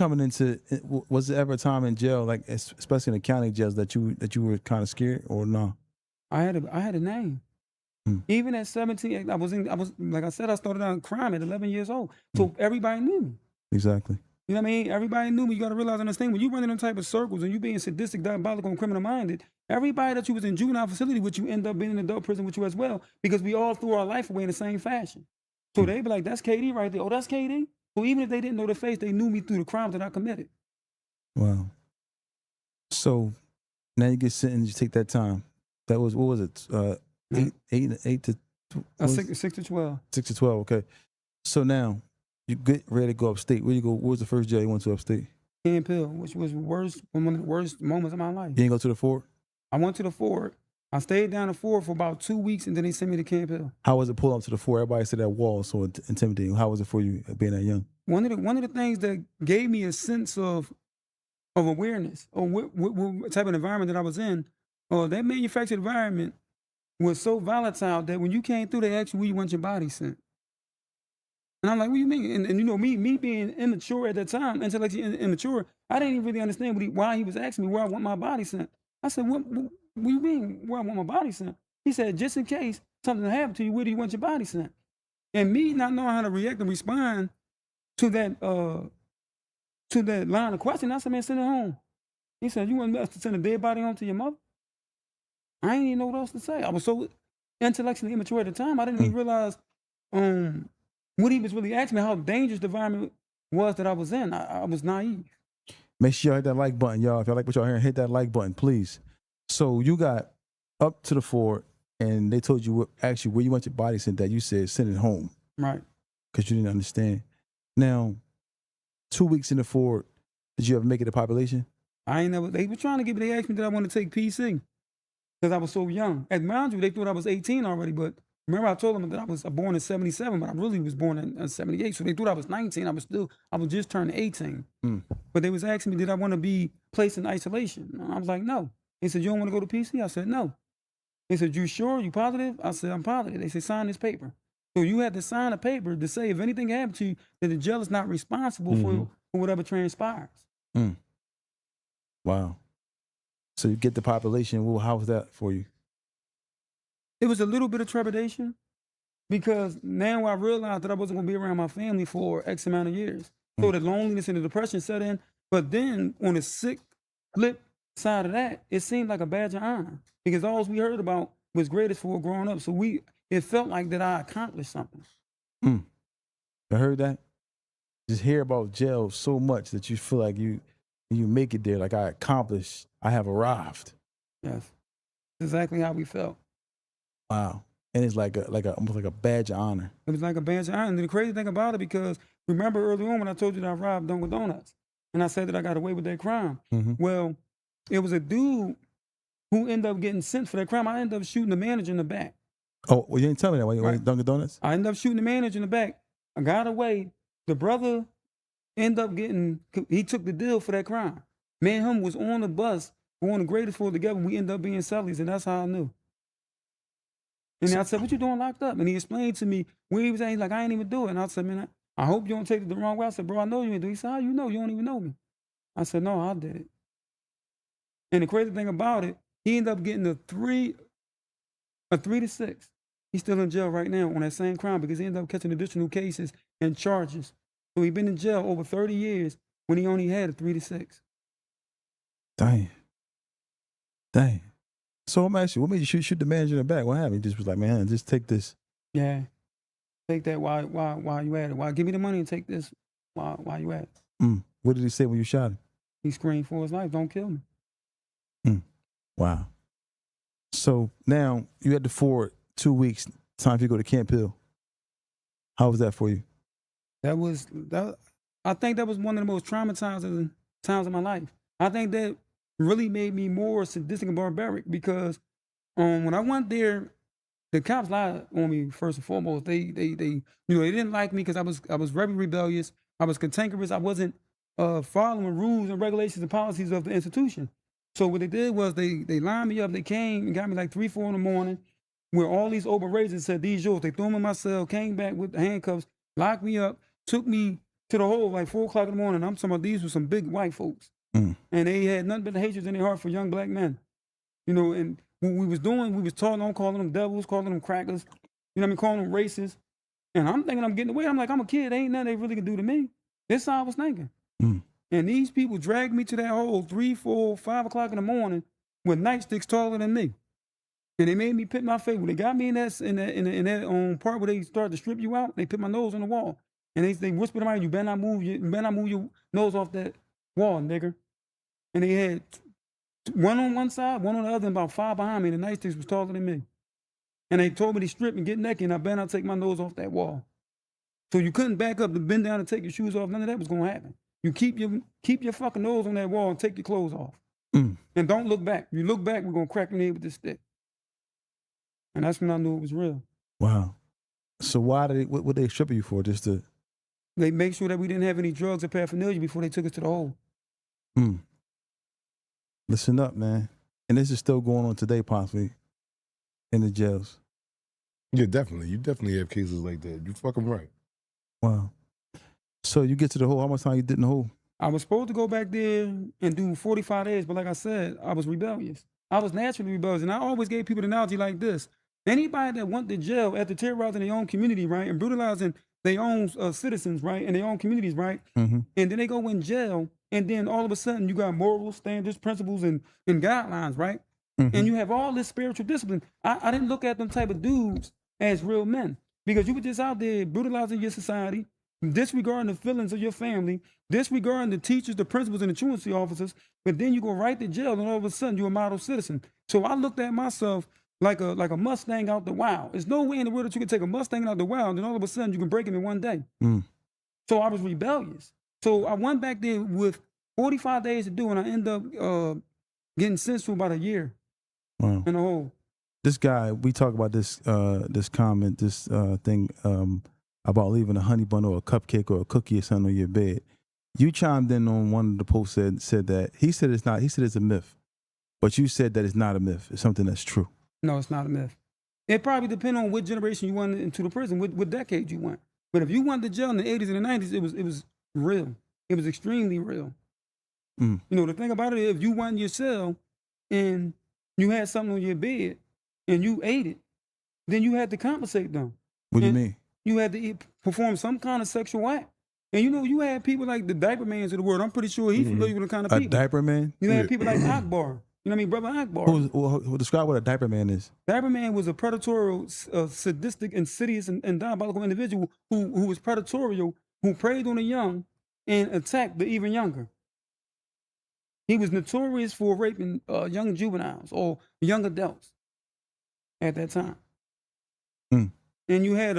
coming into, was there ever a time in jail, like especially in the county jails, that you were kind of scared or no? I had a name. Mm, Even at 17, I was like I said, I started out in crime at 11 years old. mm, So everybody knew me. exactly. You know what I mean? Everybody knew me. You got to realize and understand, when you run in them type of circles and you being sadistic, diabolical, and criminal minded, everybody that you was in juvenile facility with, you end up being in adult prison with you as well, because we all threw our life away in the same fashion. So Mm, they be like, that's KD right there. Oh, that's KD. So even if they didn't know the face, they knew me through the crimes that I committed. wow. So now you get sentenced, you take that time. That was, what was it? Mhm. Eight to, what was 6 to 12. 6 to 12. Okay. So now you get ready to go upstate. Where you go? What was the first jail you went to upstate? Camp Hill, which was one of the worst moments of my life. You didn't go to the fort? I went to the Ford. I stayed down the Ford for about 2 weeks, and then they sent me to Camp Hill. How was it pulling up to the fort? Everybody said that wall was so intimidating. How was it for you being that young? One of the things that gave me a sense of awareness of what type of environment that I was in, that manufactured environment was so volatile that when you came through, they asked you where you want your body sent. And I'm like, what do you mean? And you know, me being immature at that time, intellectually immature, I didn't even really understand why he was asking me where I want my body sent. I said, what do you mean where I want my body sent? He said, just in case something happened to you, where do you want your body sent? And me not knowing how to react and respond to that line of question, I said, man, send it home. He said, you want us to send a dead body home to your mother? I ain't even know what else to say. I was so intellectually immature at the time, I didn't even realize what he was really asking me, how dangerous the environment was that I was in. I was naive. Make sure y'all hit that like button, y'all. If y'all like what y'all hearing, hit that like button, please. So you got up to the fort, and they told you actually where you want your body sent. That you said send it home, Right. because you didn't understand. Now, 2 weeks in the fort, did you ever make it a population? I ain't never, they were trying to get me, they asked me did I want to take PC because I was so young. And mind you, they thought I was 18 already, but remember I told them that I was born in 77, but I really was born in 78. So they thought I was 19. I was just turned 18. Mm. But they was asking me, did I want to be placed in isolation? And I was like, no. They said, you don't want to go to PC? I said, no. They said, you sure? You positive? I said, I'm positive. They said, sign this paper. So you had to sign a paper to say if anything happened to you, that the jail is not responsible for whatever transpires. Mm. Wow. So you get the population. Well, how was that for you? It was a little bit of trepidation because now I realized that I wasn't going to be around my family for X amount of years. So the loneliness and the depression set in. But then on the sick flip side of that, it seemed like a badge of honor because all we heard about was greatest for growing up. So it felt like that I accomplished something. Mm. I heard that. Just hear about jail so much that you feel like you make it there, like I accomplished, I have arrived. Yes, exactly how we felt. Wow. And it's like almost like a badge of honor. It was like a badge of honor. And the crazy thing about it, because remember early on when I told you that I robbed Dunkin' Donuts and I said that I got away with that crime. Mm-hmm. Well, it was a dude who ended up getting sent for that crime. I ended up shooting the manager in the back. Oh, well, you didn't tell me that when you went to Dunkin' Donuts? I ended up shooting the manager in the back. I got away. The brother ended up he took the deal for that crime. Me and him was on the bus going to Greatest for together. We ended up being cellies, and that's how I knew. And I said, what you doing locked up? And he explained to me where he was at. He's like, I ain't even do it. And I said, man, I hope you don't take it the wrong way. I said, bro, I know you ain't do it. He said, how you know? You don't even know me. I said, no, I did it. And the crazy thing about it, he ended up getting a 3 to 6. He's still in jail right now on that same crime because he ended up catching additional cases and charges. So he's been in jail over 30 years when he only had a 3 to 6. Dang. So I'm asking you, what made you shoot the manager in the back? What happened? He just was like, man, just take this. Yeah. Take that while you at it. Why give me the money and take this while you at it. What did he say when you shot him? He screamed for his life, don't kill me. Wow. So now you had the fort 2 weeks, time for you to go to Camp Hill. How was that for you? I think that was one of the most traumatizing times of my life. I think that really made me more sadistic and barbaric because when I went there, the cops lied on me first and foremost. They didn't like me because I was very rebellious. I was cantankerous. I wasn't following rules and regulations and policies of the institution. So what they did was they lined me up. They came and got me like 3, 4 in the morning, where all these open razors said these yours. They threw them in my cell, came back with the handcuffs, locked me up, took me to the hole like 4 o'clock in the morning. I'm talking about these were some big white folks. Mm. And they had nothing but hatred in their heart for young black men. You know, and what we was doing, we was talking on, calling them devils, calling them crackers, you know what I mean, calling them racist. And I'm thinking I'm getting away. I'm like, I'm a kid. Ain't nothing they really can do to me. That's how I was thinking. Mm. And these people dragged me to that hole 3, 4, 5 o'clock in the morning with nightsticks taller than me. And they made me put my face. When they got me in that part where they started to strip you out, they put my nose on the wall. And they whispered to me, you better not move your nose off that wall, nigga. And they had one on one side, one on the other, and about 5 behind me. And the nightsticks was taller than me. And they told me to strip and get naked, and I better not take my nose off that wall. So you couldn't back up to bend down and take your shoes off. None of that was going to happen. You keep your fucking nose on that wall and take your clothes off. Mm. And don't look back. If you look back, we're going to crack your head with this stick. And that's when I knew it was real. Wow. So why did what would they strip you for? Just to They make sure that we didn't have any drugs or paraphernalia before they took us to the hole. Mm. Listen up, man. And this is still going on today, possibly, in the jails. Yeah, definitely. You definitely have cases like that. You fucking right. Wow. So you get to the hole. How much time you did in the hole? I was supposed to go back there and do 45 days, but like I said, I was rebellious. I was naturally rebellious. And I always gave people the analogy like this. Anybody that went to jail after terrorizing their own community, right, and brutalizing their own citizens, right, and their own communities, right, Mm-hmm. and then they go in jail, and then all of a sudden you got morals, standards, principles, and guidelines, right? Mm-hmm. And you have all this spiritual discipline. I didn't look at them type of dudes as real men because you were just out there brutalizing your society, disregarding the feelings of your family, disregarding the teachers, the principals, and the truancy officers, but then you go right to jail, and all of a sudden you're a model citizen. So I looked at myself like a Mustang out the wild. There's no way in the world that you can take a Mustang out the wild, and all of a sudden you can break him in one day. Mm. So I was rebellious. So I went back there with 45 days to do, and I ended up getting sentenced to about a year Wow. in the hole. This guy, we talk about this thing about leaving a honey bun or a cupcake or a cookie or something on your bed. You chimed in on one of the posts said that he said it's not. He said it's a myth, but you said that it's not a myth. It's something that's true. No, it's not a myth. It probably depends on what generation you went into the prison, what decade you went. But if you went to jail in the 80s and the 90s, it was real. It was extremely real. Mm. You know, the thing about it, if you went in your cell and you had something on your bed and you ate it, then you had to compensate them. What do you And mean? You had to perform some kind of sexual act. And you know, you had people like the diaper mans of the world. I'm pretty sure he's familiar with the kind of A people. diaper man? You had people like Akbar. You know what I mean? Brother Akbar. Who describe what a diaper man is? Diaper man was a predatory, sadistic, insidious, and diabolical individual who was predatory, who preyed on the young and attacked the even younger. He was notorious for raping young juveniles or young adults at that time. Mm. And you had